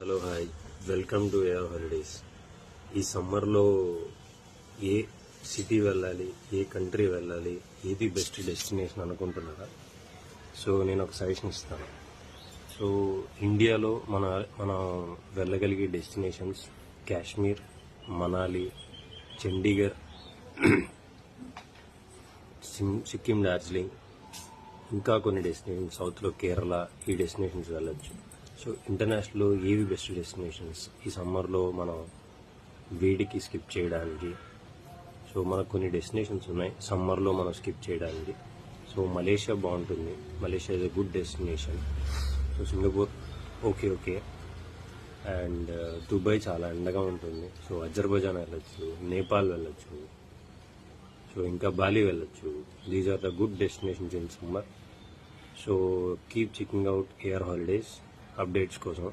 Hello hi, welcome to air holidays. ఈ సమ్మర్లో ఏ city వెళ్ళాలి, ఏ కంట్రీ వెళ్ళాలి, ఏది బెస్ట్ డెస్టినేషన్ అనుకుంటున్నారా? సో నేను ఒక సజెషన్ ఇస్తాను. సో ఇండియాలో మన వెళ్ళగలిగే డెస్టినేషన్స్ కాశ్మీర్, మనాలి, చండీగఢ్, సిక్కిం, డార్జిలింగ్, ఇంకా కొన్ని డెస్టినేషన్స్ సౌత్లో కేరళ, ఈ డెస్టినేషన్స్ వెళ్ళొచ్చు. సో ఇంటర్నేషనల్లో ఏవి బెస్ట్ డెస్టినేషన్స్ ఈ సమ్మర్లో మనం వేడికి స్కిప్ చేయడానికి? సో మనకు కొన్ని డెస్టినేషన్స్ ఉన్నాయి సమ్మర్లో మనం స్కిప్ చేయడానికి. సో మలేషియా బాగుంటుంది, Malaysia is a good destination. So Singapore okay and Dubai చాలా ఎండగా ఉంటుంది. సో అజర్బైజాన్ వెళ్ళొచ్చు, నేపాల్ వెళ్ళొచ్చు, సో ఇంకా బాలి వెళ్ళొచ్చు. These are the good destinations in summer. So keep checking out air holidays updates కోసం.